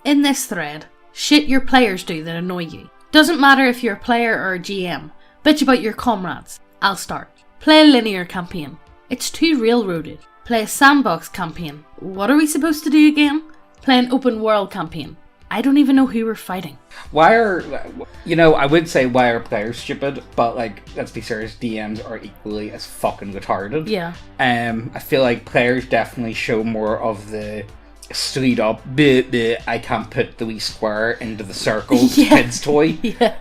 In this thread, shit your players do that annoy you. Doesn't matter if you're a player or a GM. Bitch about your comrades. I'll start. Play a linear campaign. It's too railroaded. Play a sandbox campaign. What are we supposed to do again? Play an open world campaign. I don't even know who we're fighting. I would say why are players stupid, but let's be serious, DMs are equally as fucking retarded. Yeah. I feel like players definitely show more of the straight up, I can't put the wee square into the circle kid's toy. Yeah.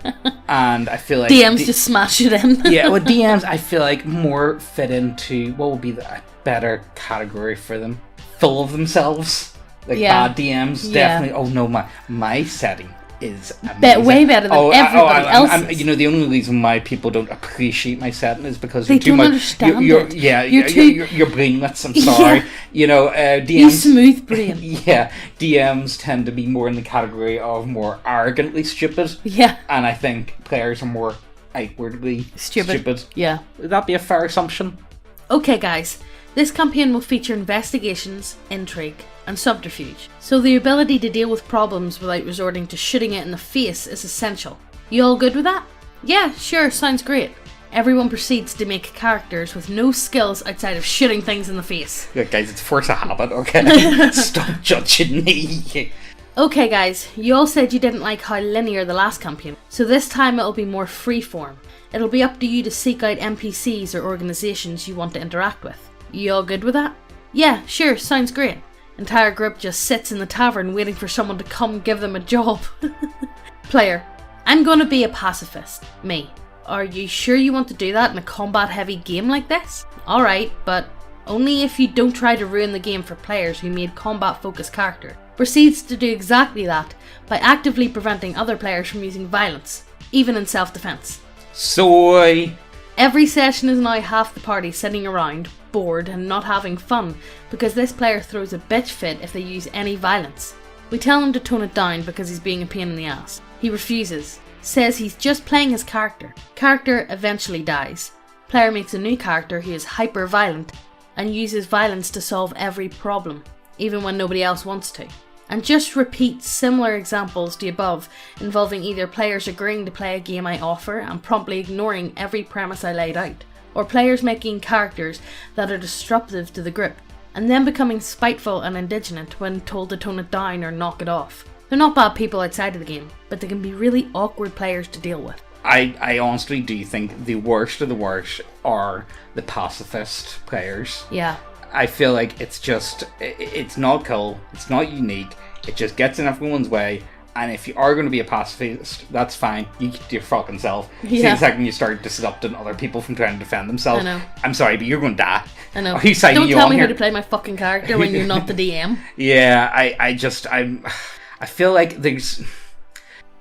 And I feel like DMs just smash it in. Yeah, with DMs I feel like more fit into, what would be a better category for them? Full of themselves. Bad DMs, definitely. Oh no, my setting is amazing. Way better than everybody else's. The only reason why people don't appreciate my setting is because they don't understand it. You're brainless. I'm sorry. DMs. You smooth brain. Yeah, DMs tend to be more in the category of more arrogantly stupid. Yeah. And I think players are more outwardly stupid. Yeah. Would that be a fair assumption? Okay, guys. This campaign will feature investigations, intrigue, and subterfuge, so the ability to deal with problems without resorting to shooting it in the face is essential. You all good with that? Yeah, sure, sounds great. Everyone proceeds to make characters with no skills outside of shooting things in the face. Yeah, guys, it's force of habit, okay? Stop judging me. Okay guys, you all said you didn't like how linear the last campaign, so this time it'll be more freeform. It'll be up to you to seek out NPCs or organisations you want to interact with. You all good with that? Yeah, sure, sounds great. Entire group just sits in the tavern waiting for someone to come give them a job. Player, I'm going to be a pacifist. Me. Are you sure you want to do that in a combat heavy game like this? Alright, but only if you don't try to ruin the game for players who made combat focused character. Proceeds to do exactly that by actively preventing other players from using violence, even in self-defense. Soy! Every session is now half the party sitting around, bored and not having fun, because this player throws a bitch fit if they use any violence. We tell him to tone it down because he's being a pain in the ass. He refuses, says he's just playing his character. Character eventually dies. Player makes a new character who is hyper violent and uses violence to solve every problem, even when nobody else wants to. And just repeat similar examples to above, involving either players agreeing to play a game I offer and promptly ignoring every premise I laid out, or players making characters that are disruptive to the group, and then becoming spiteful and indignant when told to tone it down or knock it off. They're not bad people outside of the game, but they can be really awkward players to deal with. I honestly do think the worst of the worst are the pacifist players. Yeah. I feel like it's not cool, it's not unique, it just gets in everyone's way, and if you are going to be a pacifist, that's fine, you keep to your fucking self. See the second you start disrupting other people from trying to defend themselves, I know. I'm sorry, but you're going to die. I know. Are you signing Don't you tell on me here? how to play my fucking character when you're not the DM. Yeah, I feel like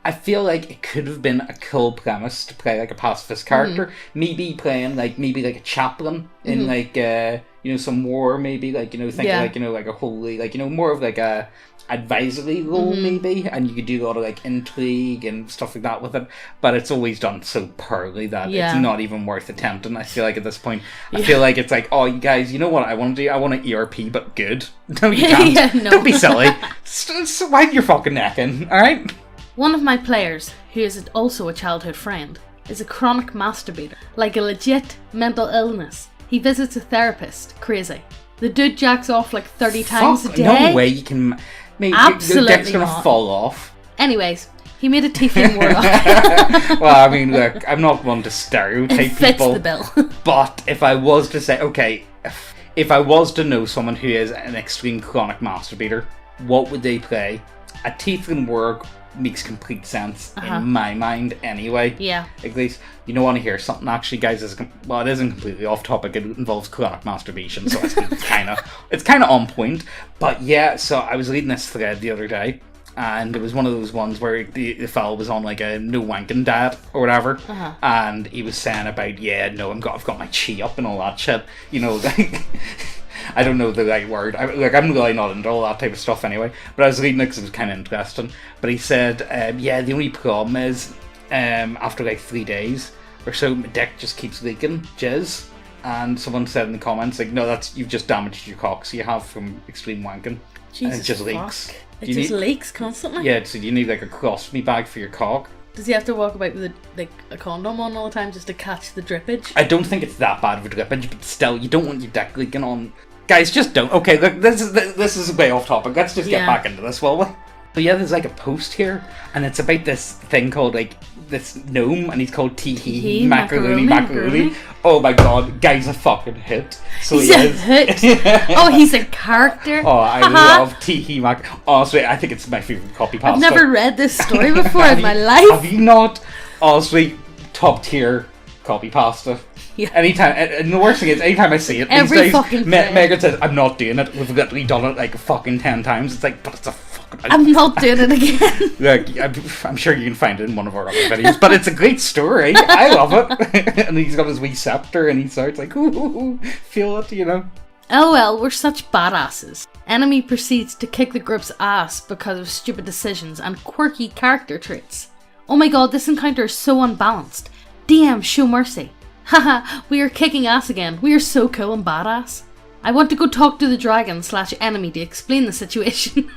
I feel like it could have been a cool premise to play like a pacifist character. Maybe playing like a chaplain in some war, maybe like a holy, more of like a advisory role maybe, and you could do a lot of like intrigue and stuff like that with it, but it's always done so poorly that it's not even worth attempting. I feel like at this point I feel like it's like, oh, you guys, you know what I want to do? I want an ERP but good. No, you can't. No. Don't be silly. Wipe your fucking neck in, alright? One of my players, who is also a childhood friend, is a chronic masturbator, like a legit mental illness. He visits a therapist, crazy. The dude jacks off like 30 times a day. No way you can. Maybe Absolutely your dick's gonna not. fall off. Anyways, he made a tiefling warlock. Well, I mean, look, I'm not one to stereotype it fits people. the bill. But if I was to say, okay, if I was to know someone who is an extreme chronic masturbator, what would they play? A tiefling warlock makes complete sense in my mind anyway. Yeah. At least, you don't want to hear something actually, guys, it isn't completely off topic, it involves chronic masturbation, so it's kind of on point. But yeah, so I was reading this thread the other day, and it was one of those ones where the fellow was on like a no wanking diet or whatever, and he was saying about, I've got my chi up and all that shit, like I don't know the right word. I'm really not into all that type of stuff anyway. But I was reading it because it was kind of interesting. But he said, the only problem is, after like 3 days or so, my dick just keeps leaking jizz. And someone said in the comments, like, no, you've just damaged your cock, so you have from extreme wanking. Jesus and it just fuck. leaks. It just leaks constantly. Yeah, so do you need like a colostomy bag for your cock? Does he have to walk about with a condom on all the time just to catch the drippage? I don't think it's that bad of a drippage, but still, you don't want your dick leaking on. Guys, just don't. Okay, look, this is way off topic. Let's just get back into this, will we? So yeah, there's like a post here, and it's about this thing called like this gnome, and he's called Tee Macaroni. Oh my god, guy's a fucking hit. So he's a hit. Oh, he's a character. Oh, I love Tee Mac. Honestly, I think it's my favorite copy pasta. I've never read this story before in my life. Have you not? Honestly, top tier copy pasta. Yeah. Anytime, and the worst thing is, anytime I see it, every these days, fucking Megan says, "I'm not doing it." We've literally done it like fucking 10 times. It's like, but it's a fucking. I'm not doing it again. Look, I'm sure you can find it in one of our other videos, but it's a great story. I love it. And he's got his wee scepter, and he starts like, ooh, feel it, you know. LOL, we're such badasses. Enemy proceeds to kick the group's ass because of stupid decisions and quirky character traits. Oh my god, this encounter is so unbalanced. DM, show mercy. Haha, we are kicking ass again. We are so cool and badass. I want to go talk to the dragon / enemy to explain the situation.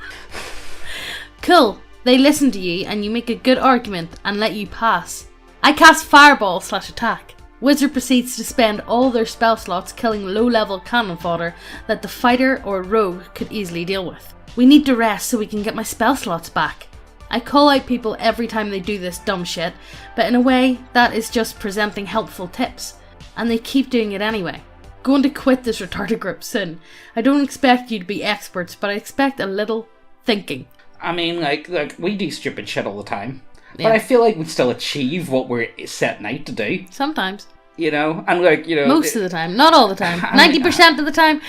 Cool. They listen to you and you make a good argument and let you pass. I cast fireball / attack. Wizard proceeds to spend all their spell slots killing low-level cannon fodder that the fighter or rogue could easily deal with. We need to rest so we can get my spell slots back. I call out people every time they do this dumb shit, but in a way, that is just presenting helpful tips. And they keep doing it anyway. Going to quit this retarded group soon. I don't expect you to be experts, but I expect a little thinking. I mean, like we do stupid shit all the time. But I feel like we still achieve what we're setting out to do. Sometimes. You know? And like, you know... Most of the time. Not all the time. 90% of the time.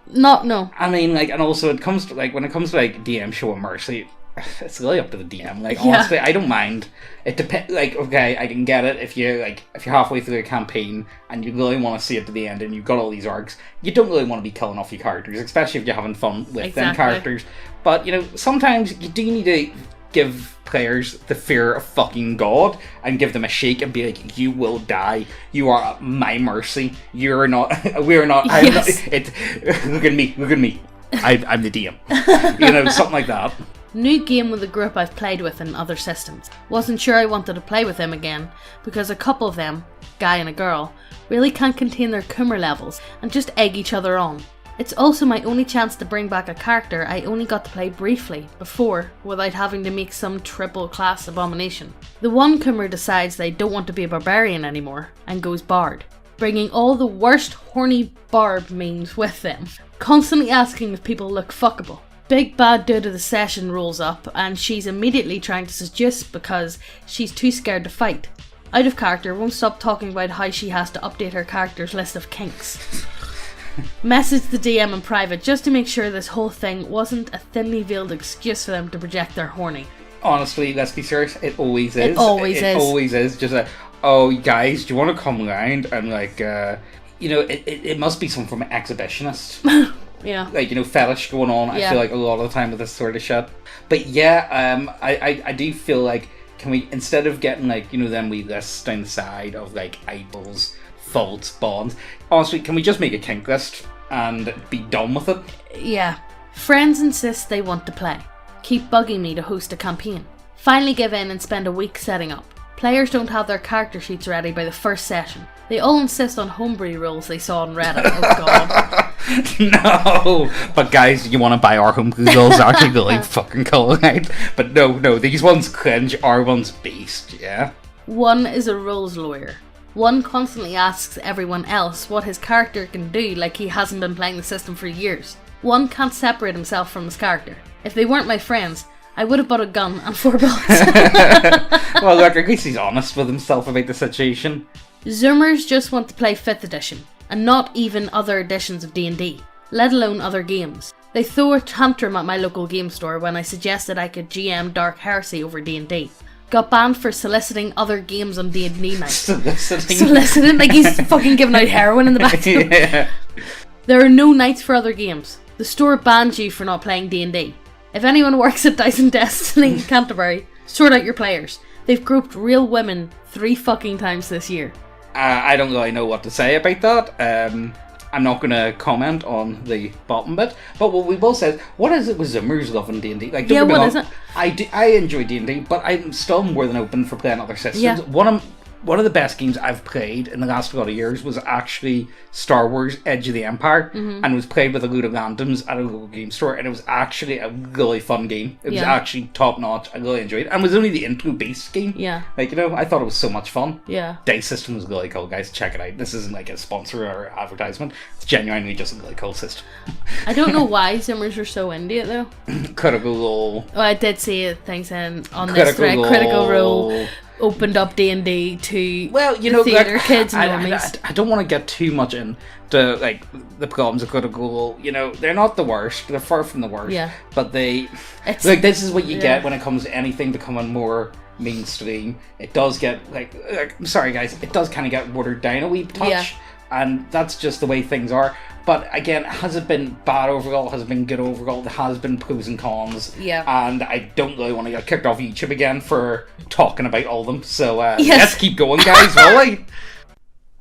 No. I mean, like, and also it comes to, like, when it comes to, like, DM showing mercy... It's really up to the DM. Like, honestly, I don't mind. It depends. Like, okay, I can get it if you're halfway through a campaign and you really want to see it to the end and you've got all these arcs. You don't really want to be killing off your characters, especially if you're having fun with them characters. But you know, sometimes you do need to give players the fear of fucking God and give them a shake and be like, "You will die. You are at my mercy. You're not. We're not. Yes. I'm not, look at me. I'm the DM. You know, something like that." New game with a group I've played with in other systems. Wasn't sure I wanted to play with them again, because a couple of them, guy and a girl, really can't contain their kummer levels and just egg each other on. It's also my only chance to bring back a character I only got to play briefly before without having to make some triple class abomination. The one kummer decides they don't want to be a barbarian anymore and goes bard, bringing all the worst horny barb memes with them, constantly asking if people look fuckable. Big bad dude of the session rolls up and she's immediately trying to seduce because she's too scared to fight. Out of character, won't stop talking about how she has to update her character's list of kinks. Message the DM in private just to make sure this whole thing wasn't a thinly veiled excuse for them to project their horny. Honestly, let's be serious, it always is. It always is. Just oh guys, do you want to come around and like, you know, it must be something from an exhibitionist. Yeah. Like, you know, fetish going on, I feel like a lot of the time with this sort of shit. But yeah, I do feel like, can we, instead of getting like, you know, them we lists down the side of like idols, faults, bonds, honestly, can we just make a kink list and be done with it? Yeah. Friends insist they want to play. Keep bugging me to host a campaign. Finally give in and spend a week setting up. Players don't have their character sheets ready by the first session. They all insist on homebrew rules they saw on Reddit. Oh god. No! But guys, you want to buy our homebrew rules? Actually, they're like fucking cool, right? But no, these ones cringe, our one's beast, yeah? One is a rules lawyer. One constantly asks everyone else what his character can do like he hasn't been playing the system for years. One can't separate himself from his character. If they weren't my friends, I would have bought a gun and 4 bullets. Well, look, at least he's honest with himself about the situation. Zoomers just want to play 5th edition, and not even other editions of D&D, let alone other games. They threw a tantrum at my local game store when I suggested I could GM Dark Heresy over D&D. Got banned for soliciting other games on D&D night. Soliciting? Like he's fucking giving out heroin in the bathroom. Yeah. There are no nights for other games. The store bans you for not playing D&D. If anyone works at Dyson Destiny Canterbury, sort out your players. They've grouped real women 3 fucking times this year. I don't really know what to say about that. I'm not going to comment on the bottom bit, but what we both said, what is it with Zoomers loving D&D? Like, don't get me what wrong, is it? I enjoy D&D, but I'm still more than open for playing other systems. Yeah. One of the best games I've played in the last lot of years was actually Star Wars Edge of the Empire, and it was played with a load of randoms at a local game store, and it was actually a really fun game. It was actually top notch. I really enjoyed it, and it was only the intro base game. Yeah. Like, I thought it was so much fun. Yeah. Dice system was really cool, guys. Check it out. This isn't like a sponsor or advertisement. It's genuinely just a really cool system. I don't know why Zimmers are so into it though. Critical Role. Well, I did see things on this thread. Critical Role opened up D&D to theatre kids and normies. I don't want to get too much into like the problems of Critical Role. They're not the worst. They're far from the worst. Yeah. But this is what you get when it comes to anything becoming more mainstream. It does get I'm sorry guys, it does kind of get watered down a wee touch. Yeah. And that's just the way things are. But again, has it been bad overall? Has it been good overall? There has been pros and cons. Yeah. And I don't really want to get kicked off YouTube again for talking about all of them. So let's keep going, guys, will we?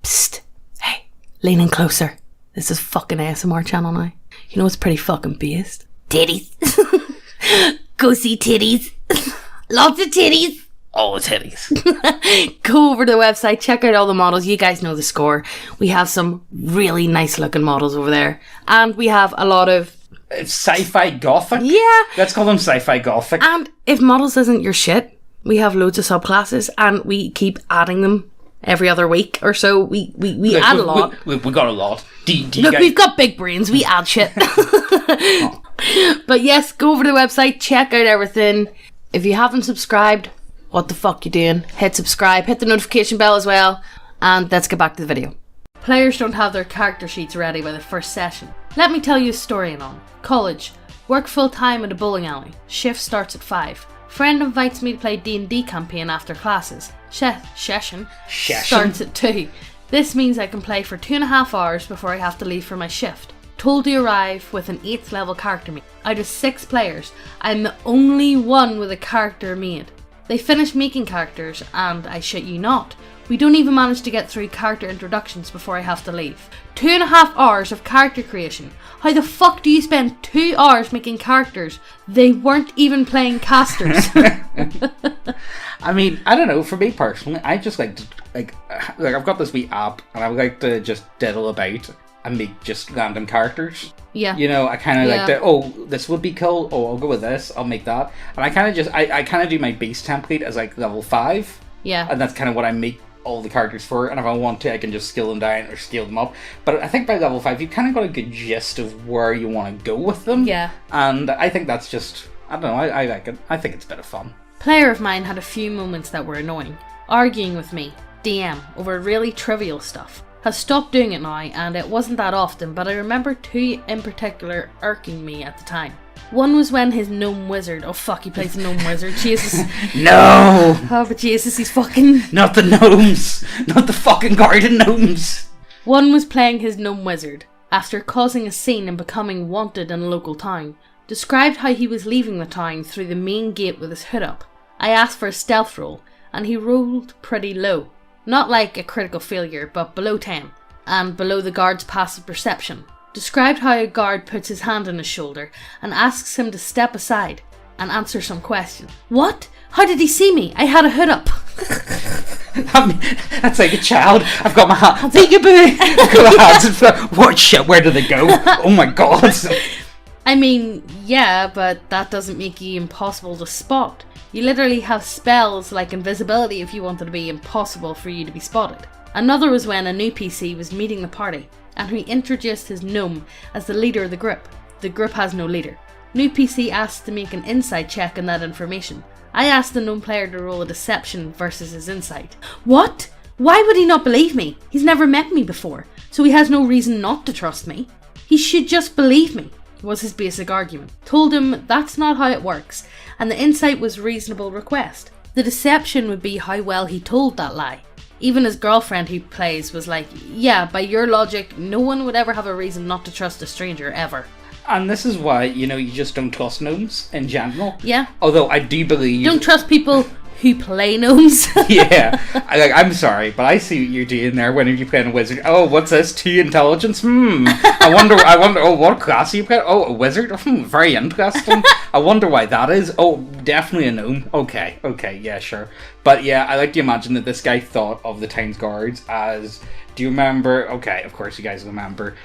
Psst. Hey, lean in closer. This is fucking ASMR channel now. You know it's pretty fucking based. Titties. Go see titties. Lots of titties. All the titties. Go over to the website, check out all the models. You guys know the score. We have some really nice looking models over there. And we have a lot of sci-fi gothic? Yeah. Let's call them sci-fi gothic. And if models isn't your shit, we have loads of subclasses and we keep adding them every other week or so. We add a lot. We got a lot. Look, we've got big brains. We add shit. But yes, go over to the website, check out everything. If you haven't subscribed, what the fuck you doing? Hit subscribe, hit the notification bell as well, and let's get back to the video. Players don't have their character sheets ready by the first session. Let me tell you a story and all. College. Work full time at a bowling alley. Shift starts at 5. Friend invites me to play D&D campaign after classes. Session starts at 2. This means I can play for 2.5 hours before I have to leave for my shift. Told to arrive with an 8th level character made. Out of 6 players, I'm the only one with a character made. They finish making characters, and I shit you not, we don't even manage to get through character introductions before I have to leave. 2.5 hours of character creation. How the fuck do you spend 2 hours making characters? They weren't even playing casters. I mean, I don't know, for me personally, I just like to, I've got this wee app, and I would like to just diddle about and make just random characters. Yeah. I kind of like to, this would be cool, I'll go with this, I'll make that. And I kind of just, I kind of do my base template as like level 5. Yeah. And that's kind of what I make all the characters for, and if I want to, I can just scale them down or scale them up. But I think by level 5, you've kind of got a good gist of where you want to go with them. Yeah. And I think that's just, I don't know, I like it. I think it's a bit of fun. Player of mine had a few moments that were annoying. Arguing with me, DM, over really trivial stuff. Has stopped doing it now, and it wasn't that often, but I remember 2 in particular irking me at the time. One was when his gnome wizard, oh fuck, he plays a gnome wizard, Jesus. No! Oh, but Jesus, he's fucking... Not the gnomes! Not the fucking garden gnomes! One was playing his gnome wizard, after causing a scene and becoming wanted in a local town. Described how he was leaving the town through the main gate with his hood up. I asked for a stealth roll, and he rolled pretty low. Not like a critical failure, but below 10, and below the guard's passive perception. Described how a guard puts his hand on his shoulder and asks him to step aside and answer some question. What? How did he see me? I had a hood up. That's like a child. I've got my hand. Peekaboo! I've got my hands in front. What shit? Where do they go? Oh my god. I mean, yeah, but that doesn't make you impossible to spot. You literally have spells like invisibility if you wanted to be impossible for you to be spotted. Another was when a new PC was meeting the party, and he introduced his gnome as the leader of the group. The group has no leader. New PC asked to make an insight check on that information. I asked the gnome player to roll a deception versus his insight. What? Why would he not believe me? He's never met me before, so he has no reason not to trust me. He should just believe me, was his basic argument. Told him that's not how it works, and the insight was a reasonable request. The deception would be how well he told that lie. Even his girlfriend who plays was like, yeah, by your logic, no one would ever have a reason not to trust a stranger, ever. And this is why, you just don't trust gnomes in general. Yeah. Although I do believe... Don't trust people who play gnomes. Yeah, I'm sorry, but I see what you're doing there whenever you're playing a wizard. Oh, what's this? 2 intelligence? I wonder, oh, what class are you playing? Oh, a wizard? Very interesting. I wonder why that is. Oh, definitely a gnome. Okay, yeah, sure. But yeah, I like to imagine that this guy thought of the Times Guards as, do you remember, okay, of course you guys remember,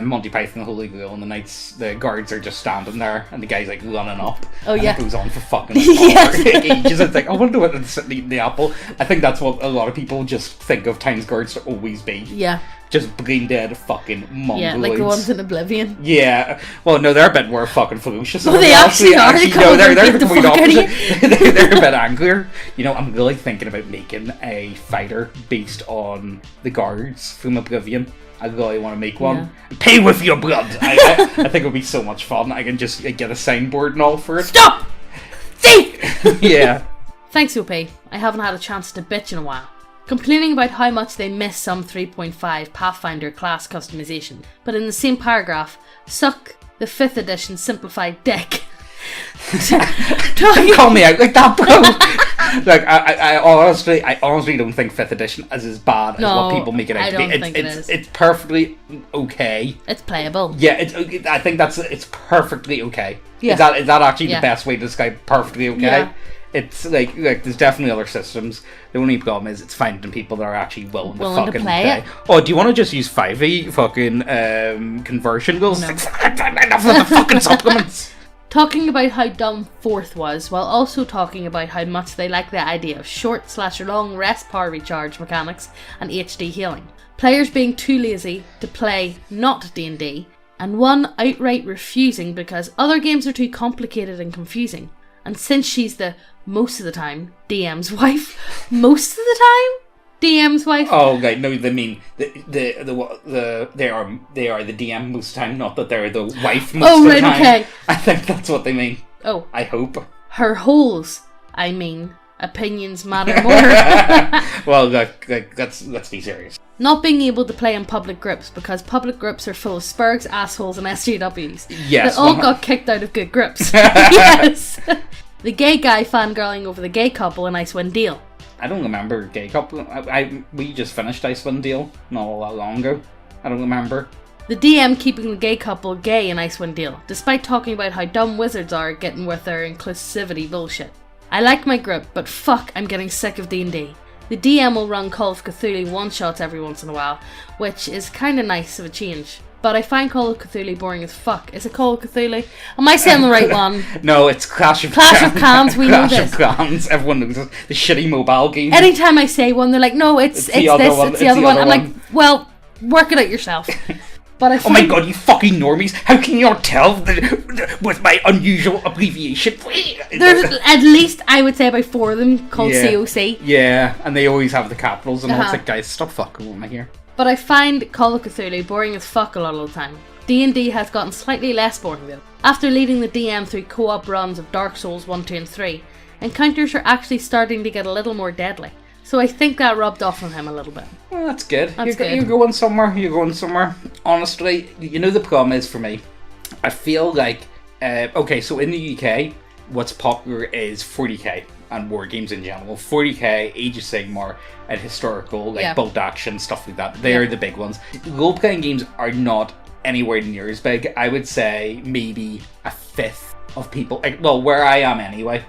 Monty Python the Holy Grail, and the guards are just standing there, and the guy's like running up. Oh, and yeah. it goes on for fucking Yes. ages. It's like, I wonder what it's sitting eating the apple. I think that's what a lot of people just think of Times Guards to always be. Yeah. Just brain dead fucking mongoloids. Yeah, like the ones in Oblivion. Yeah. Well, no, they're a bit more fucking ferocious. Well, they actually are. No, they're beat the the complete fuck out of opposite. They're a bit angrier. You know, I'm really thinking about making a fighter based on the guards from Oblivion. I really want to make one. Yeah. Pay with your blood. I think it would be so much fun. I can just get a signboard and all for it. Stop! See! Yeah. Thanks, OP. I haven't had a chance to bitch in a while. Complaining about how much they miss some 3.5 Pathfinder class customization, but in the same paragraph, suck the 5th edition simplified deck. Don't call me out like that, bro. Like, I honestly don't think 5th edition is as bad as what people make it out to be. It's perfectly okay. It's playable. Yeah, I think it's perfectly okay. Yeah. Is that actually the best way to describe perfectly okay? Yeah. It's like there's definitely other systems. The only problem is it's finding people that are actually willing to fucking play it. Oh, do you want to just use 5e fucking conversion goals? No. Enough of the fucking supplements. Talking about how dumb 4th was, while also talking about how much they like the idea of short/long rest power recharge mechanics and HD healing. Players being too lazy to play not D&D, and one outright refusing because other games are too complicated and confusing. And since she's the most of the time DM's wife, most of the time DM's wife. Oh, right. No, they mean they are the DM most of the time, not that they're the wife most of the time. Okay. I think that's what they mean. Oh, I hope. Her holes. I mean, opinions matter more. Well, let's be serious. Not being able to play in public groups because public groups are full of spurgs, assholes, and SJWs. Yes, that all got kicked out of good groups. Yes. The gay guy fangirling over the gay couple in Icewind Dale. I don't remember gay couple. We just finished Icewind Dale not all that long ago. I don't remember. The DM keeping the gay couple gay in Icewind Dale, despite talking about how dumb wizards are getting with their inclusivity bullshit. I like my group, but fuck, I'm getting sick of D&D. The DM will run Call of Cthulhu one-shots every once in a while, which is kinda nice of a change. But I find Call of Cthulhu boring as fuck. Is it Call of Cthulhu? Am I saying the right one? No, it's Clash of Clans, we know this. Clash of Clans, everyone knows it. The shitty mobile game. Anytime I say one, they're like, no, it's the other one. I'm like, well, work it out yourself. But I oh my god, you fucking normies. How can you not tell with my unusual abbreviation? There's at least, I would say, about 4 of them called COC. Yeah, and they always have the capitals and all. It's like, guys, stop fucking with me here. But I find Call of Cthulhu boring as fuck a lot of the time. D&D has gotten slightly less boring though. After leading the DM through co-op runs of Dark Souls 1, 2 and 3, encounters are actually starting to get a little more deadly. So I think that rubbed off on him a little bit. Well, that's good. That's good. You're going somewhere. Honestly, you know the problem is for me, I feel like, okay, so in the UK, what's popular is 40k. And war games in general. 40k, Age of Sigmar, and historical, like bolt action, stuff like that. They're the big ones. Role-playing games are not anywhere near as big. I would say maybe a 5th of people. Like, well, where I am anyway.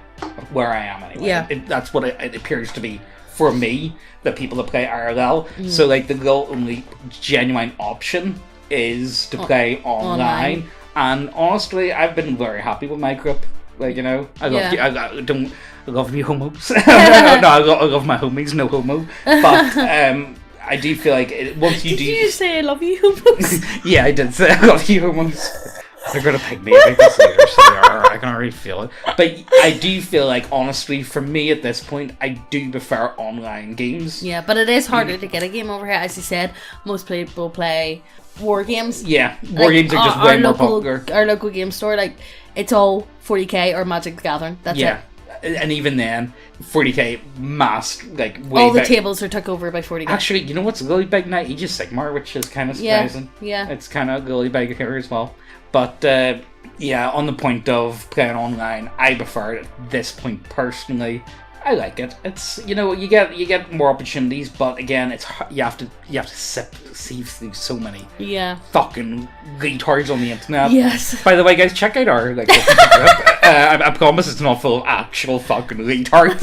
Yeah. That's what it appears to be for me, the people that play IRL. So, like, the real only genuine option is to play online. And honestly, I've been very happy with my group. Like, you know, I love you homos. No, I love my homies, no homo. But I do feel like once you Did you say I love you homos? Yeah, I did say I love you homos. They're gonna pick me up this later, so they are. I can already feel it. But I do feel like, honestly, for me at this point, I do prefer online games. Yeah, but it is harder to get a game over here. As you said, most people play war games. Yeah, war games are just way more popular. Our local game store, like, it's all 40k or Magic the Gathering. That's it. And even then, 40k masked, like, way all the tables are took over by 40k. Actually, you know what's really big now? Age of Sigmar, which is kind of surprising. Yeah. It's kind of really big here as well. But, on the point of playing online, I prefer it at this point personally. I like it. It's, you know, you get more opportunities, but again, it's you have to sieve through so many fucking retards on the internet. Yes. By the way, guys, check out our group. I promise it's not full of actual fucking retards.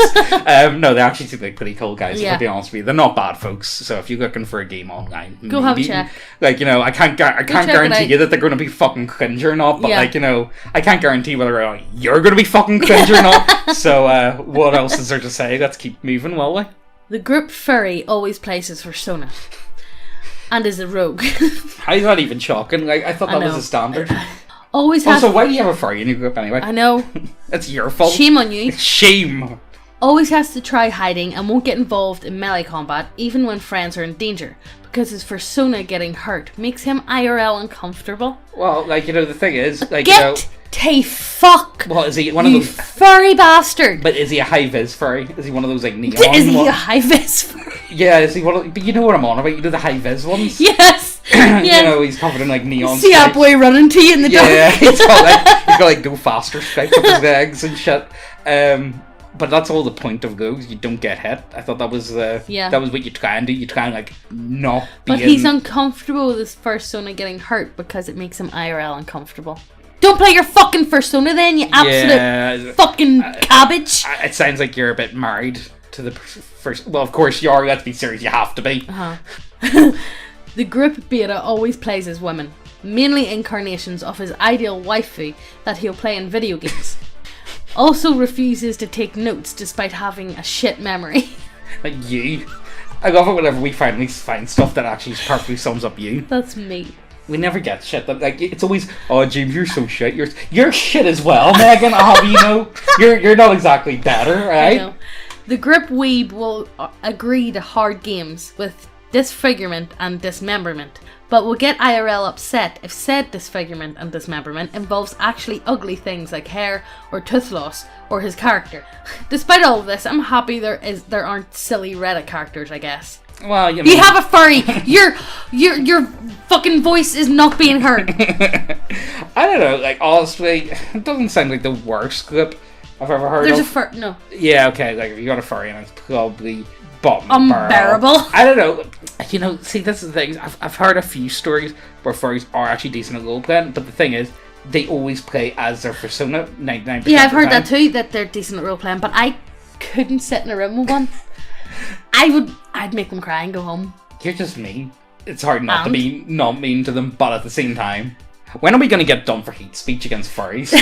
No, they actually seem like pretty cool guys. To be honest with you, they're not bad folks. So if you're looking for a game online, go have a check. Like, you know, I can't guarantee you that they're going to be fucking cringe or not. But like, you know, I can't guarantee whether you're going to be fucking cringe or not. So what else is there to say? Let's keep moving, will we? The group furry always plays his persona and is a rogue. How is that even shocking? Like, I thought that was a standard. Always has. So why do you have a furry in your group anyway? I know. It's your fault. Shame on you. Shame. Always has to try hiding and won't get involved in melee combat even when friends are in danger, because his persona getting hurt makes him IRL uncomfortable. Well, like, you know, the thing is, like, Get you know, to fuck. Well, is he one of those furry bastard? But is he a high vis furry? Is he one of those like neon? Is he a high vis furry? Yeah, is he one of? But you know what I'm on about. You know the high vis ones. Yes. You know, he's covered in like neon. See that boy running to you in the dark. Yeah, he's got like go faster stripes up his legs and shit. But that's all the point of those. You don't get hit. I thought that was that was what you try and do. You try and like not be. But he's uncomfortable with his persona getting hurt because it makes him IRL uncomfortable. Don't play your fucking persona then, you absolute fucking cabbage. It sounds like you're a bit married to the first. Well, of course you are. Let's be serious. You have to be. The group beta always plays as women, mainly incarnations of his ideal waifu that he'll play in video games. Also refuses to take notes despite having a shit memory. Like you. I love it whenever we finally find stuff that actually perfectly sums up you. That's me. We never get shit. Like, it's always, oh, James, you're so shit. You're shit as well, Megan. You know, you're not exactly better, right? I know. The group weeb will agree to hard games with disfigurement and dismemberment, but will get IRL upset if said disfigurement and dismemberment involves actually ugly things like hair or tooth loss or his character. Despite all of this, I'm happy there aren't silly Reddit characters, I guess. Well, you have a furry. Your fucking voice is not being heard. I don't know. Like, honestly, it doesn't sound like the worst group I've ever heard of. No. Yeah, okay. Like, if you got a furry, and it's probably unbearable. I don't know. You know, see, this is the thing. I've heard a few stories where furries are actually decent at roleplaying, but the thing is, they always play as their persona 99%. Yeah, I've heard that too. That they're decent at roleplaying, but I couldn't sit in a room with one. I'd make them cry and go home. You're just mean. It's hard not to be not mean to them, but at the same time, when are we going to get done for hate speech against furries?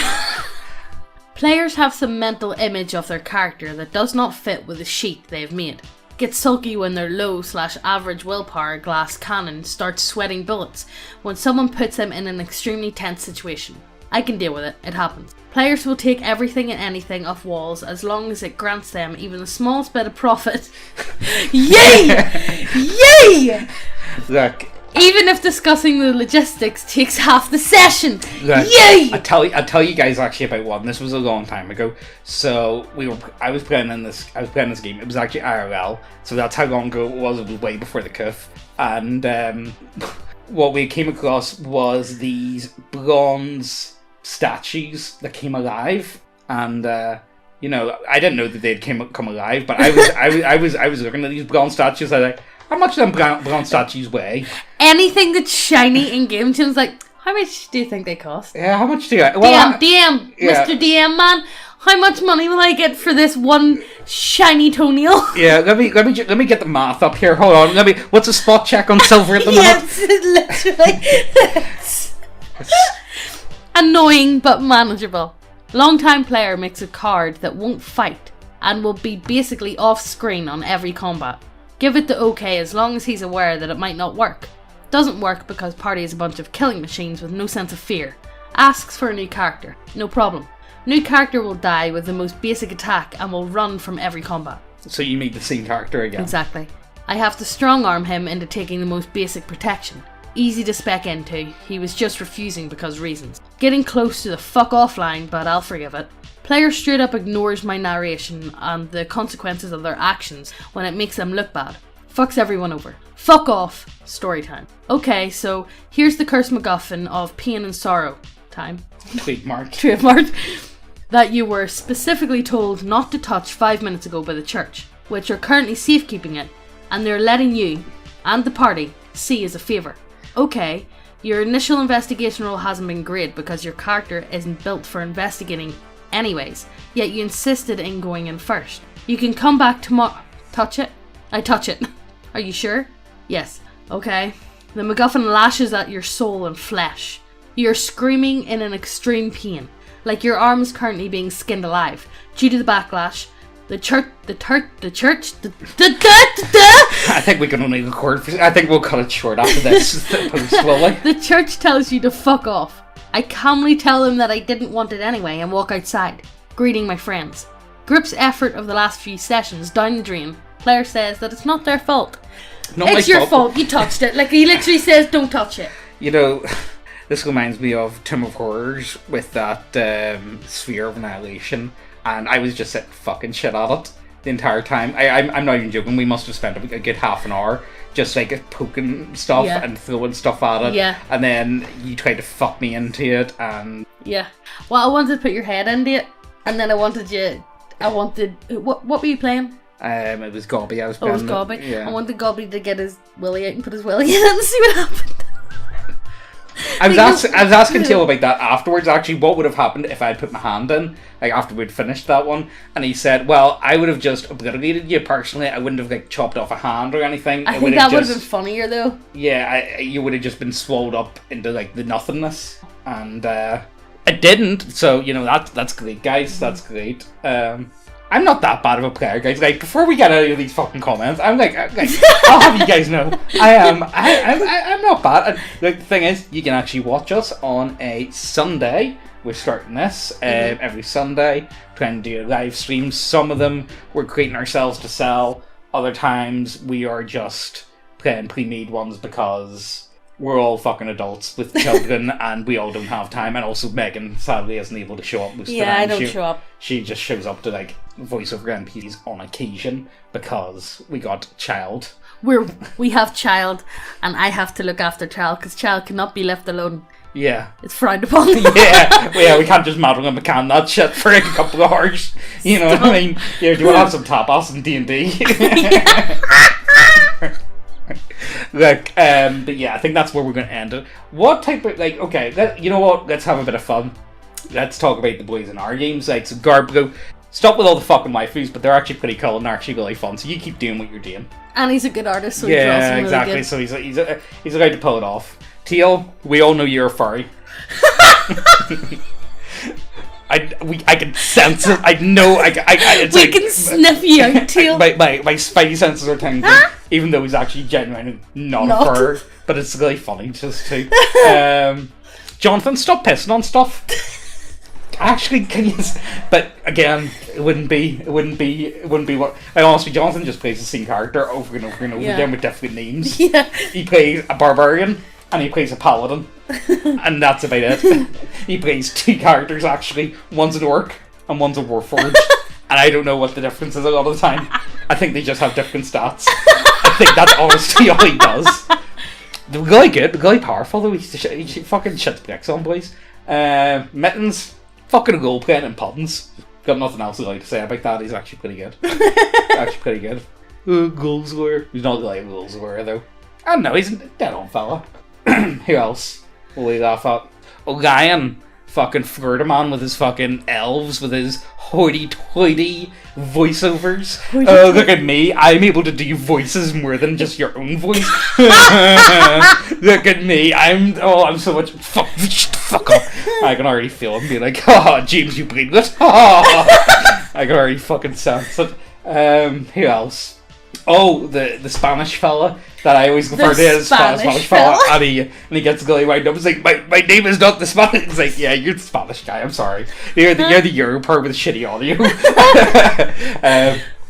Players have some mental image of their character that does not fit with the sheet they have made. Get sulky when their low/average willpower glass cannon starts sweating bullets when someone puts them in an extremely tense situation. I can deal with it, it happens. Players will take everything and anything off walls as long as it grants them even the smallest bit of profit. Yay! Yay! Look, even if discussing the logistics takes half the session. Look, yay! I tell you guys actually about one. This was a long time ago. So I was playing this game. It was actually IRL. So that's how long ago it was. It was way before the CUF. And what we came across was these bronze statues that came alive, and you know, I didn't know that they'd come alive, but I was looking at these bronze statues. I was like, how much do them bronze statues weigh? Anything that's shiny in game tunes, like, how much do you think they cost? Yeah, how much do you? Well, DM, yeah. Mr. DM man, how much money will I get for this one shiny toenail? Yeah, let me get the math up here. Hold on, what's a spot check on silver at the moment? Yes, literally. Annoying but manageable. Long-time player makes a card that won't fight and will be basically off screen on every combat. Give it the okay as long as he's aware that it might not work. Doesn't work because party is a bunch of killing machines with no sense of fear. Asks for a new character. No problem. New character will die with the most basic attack and will run from every combat. So you meet the same character again. Exactly. I have to strong arm him into taking the most basic protection. Easy to spec into, he was just refusing because reasons. Getting close to the fuck off line, but I'll forgive it. Player straight up ignores my narration and the consequences of their actions when it makes them look bad. Fucks everyone over. Fuck off. Story time. Okay, so here's the curse MacGuffin of pain and sorrow. Time. Trademark. Trademark. that you were specifically told not to touch 5 minutes ago by the church, which are currently safekeeping it, and they're letting you and the party see as a favour. Okay, your initial investigation roll hasn't been great because your character isn't built for investigating anyways, yet you insisted in going in first. You can come back tomorrow. Touch it? I touch it. Are you sure? Yes. Okay. The MacGuffin lashes at your soul and flesh. You're screaming in an extreme pain, like your arm is currently being skinned alive. Due to the backlash, I think we can only record. I think we'll cut it short after this. Slowly. The church tells you to fuck off. I calmly tell them that I didn't want it anyway and walk outside, greeting my friends. Group's effort of the last few sessions down the drain. Player says that it's not their fault. It's your fault. You touched it. Like, he literally says, don't touch it. You know, this reminds me of Tomb of Horrors with that sphere of annihilation, and I was just sitting fucking shit at it the entire time. I'm not even joking. We must have spent a good half an hour just like poking stuff and throwing stuff at it. Yeah. And then you tried to fuck me into it, and yeah. Well, I wanted to put your head into it, and then what were you playing? It was Gobby. I was playing. Oh, it was Gobby. Yeah. I wanted Gobby to get his willy out and put his willy in and see what happened. I was asking Teal about that afterwards, actually, what would have happened if I had put my hand in, like after we'd finished that one, and he said, well, I would have just obliterated you personally. I wouldn't have like chopped off a hand or anything. I think that would have been funnier though. Yeah, you would have just been swallowed up into like the nothingness, and I didn't, so you know, that's great, guys. That's great. I'm not that bad of a player, guys. Like, before we get out of these fucking comments, I'm like I'll have you guys know, I'm not bad. And the thing is, you can actually watch us on a Sunday. We're starting this every Sunday, trying to do live streams. Some of them we're creating ourselves to sell. Other times we are just playing pre-made ones because we're all fucking adults with children and we all don't have time. And also Megan sadly isn't able to show up most of the time. I don't show up. She just shows up to like voiceover MPs on occasion because we got child. We have child, and I have to look after child because child cannot be left alone. Yeah. It's frowned upon. yeah, we can't just muddle and can that shit for like a couple of hours. You know what I mean? Yeah, do you want to have some tapas and D&D? Look, but yeah, I think that's where we're going to end it. What type of, like, okay, you know what? Let's have a bit of fun. Let's talk about the boys in our games. Like, so Guardbros, stop with all the fucking waifus, but they're actually pretty cool and they're actually really fun. So you keep doing what you're doing. And he's a good artist, so yeah, he's exactly. Really good. So he's allowed to pull it off. Teal, we all know you're a furry. I can sense it. I know. It's we can sniff you out, Teal. My spidey senses are tingling, even though he's actually genuinely not a fur. But it's really funny just to. Jonathan, stop pissing on stuff. Actually, can you? But again, it wouldn't be what. And honestly, Jonathan just plays the same character over and over and over again with different names. Yeah. He plays a barbarian and he plays a paladin, and that's about it. He plays two characters actually. One's an orc and one's a warforged, and I don't know what the difference is a lot of the time. I think they just have different stats. I think that's honestly all he does. They're really good, they're really powerful though. He fucking shits bricks on boys. Mittens, fucking role playing and puddings. Got nothing else really to say about that. He's actually pretty good. Goals warrior. He's not like goals warrior though. I don't know, he's a dead on fella. Who else will we laugh at? Orion, fucking Ferdinand with his fucking elves, with his hoity-toity voiceovers. Look at me, I'm able to do voices more than just your own voice. Look at me, I'm so much. Fuck up. I can already feel him being like, oh, James, you bleed it. I can already fucking sense it. Who else? Oh, the Spanish fella that I always refer to as Spanish fella, and he gets really wound up. It's like, my name is not the Spanish. It's like, yeah, you're the Spanish guy. I'm sorry, you're the Euro part with shitty audio.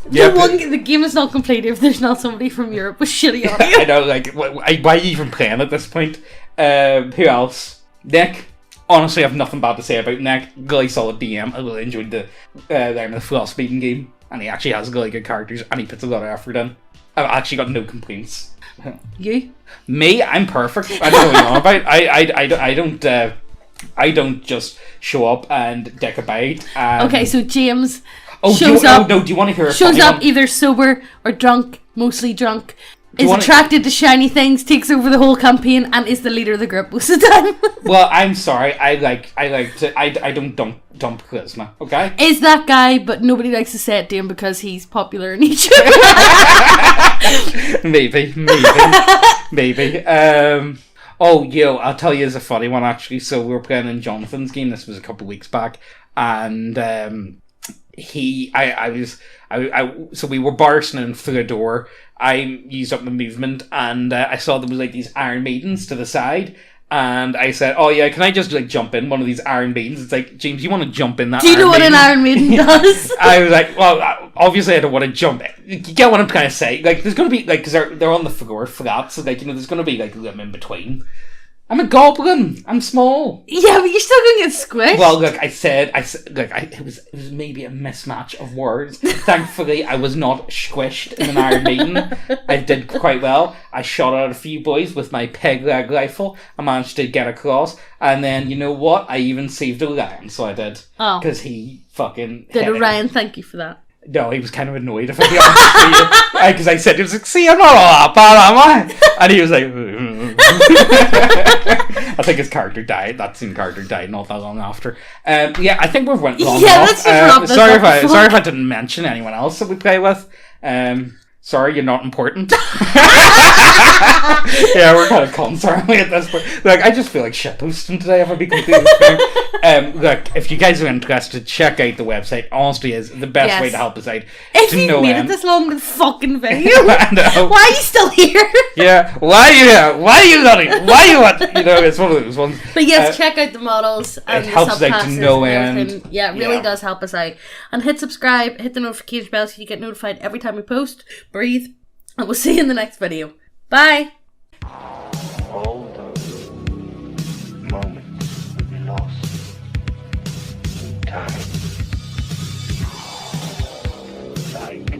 The game is not complete if there's not somebody from Europe with shitty audio. I know, like, why are you even playing at this point? Who else? Nick. Honestly, I have nothing bad to say about Nick. Really solid DM. I really enjoyed the full speeding game. And he actually has really good characters, and he puts a lot of effort in. I've actually got no complaints. You? Me? I'm perfect. I don't know what you're on about. I don't. I don't just show up and dick a bite. And... Okay, so James shows up. Do you want to hear a shows funny up one? either sober or drunk, mostly drunk. Is wanna- attracted to shiny things, takes over the whole campaign, and is the leader of the group most of the time. Well, I'm sorry. I don't dump charisma. Okay. Is that guy, but nobody likes to say it to him because he's popular in each. maybe. Oh, I'll tell you, it's a funny one actually. So we were playing in Jonathan's game. This was a couple of weeks back, and so we were bursting in through a door. I used up my movement, and I saw there was like these Iron Maidens to the side. And I said, "Oh yeah, can I just like jump in one of these Iron Maidens?" It's like, James, you want to jump in that? Do you know what an Iron Maiden does? I was like, well, obviously I don't want to jump. You get what I'm trying to say? Like, there's gonna be like, because they're on the floor flat, so like there's gonna be like room in between. I'm a goblin. I'm small. Yeah, but you're still gonna get squished. Well, look, it was maybe a mismatch of words. Thankfully, I was not squished in an Iron Maiden. I did quite well. I shot out a few boys with my peg leg rifle. I managed to get across, and then you know what? I even saved Orion, so I did. Oh, because he fucking did Orion thank you for that? No, he was kind of annoyed, if I'll be honest with you. Because I said, he was like, see, I'm not all that bad, am I? And he was like... I think his character died. That same character died not that long after. Yeah, I think we've went long enough. Let's just wrap this sorry up. if I didn't mention anyone else that we play with. Sorry, you're not important. Yeah, we're kind of cons, aren't we, at this point? Like, I just feel like shitposting today, if I be completely fair. Look, if you guys are interested, check out the website. Honestly, is the best way to help us out. If you made it this long with fucking video, I know. Why are you still here? Yeah, why are you here? Why are you not here? Why are you what? You know, it's one of those ones. But yes, check out the models and it the helps us out to subclasses no and end. everything. Yeah, it really does help us out. And hit subscribe, hit the notification bell so you get notified every time we post. Breathe, and we'll see you in the next video. Bye. All those moments will be lost in time. Like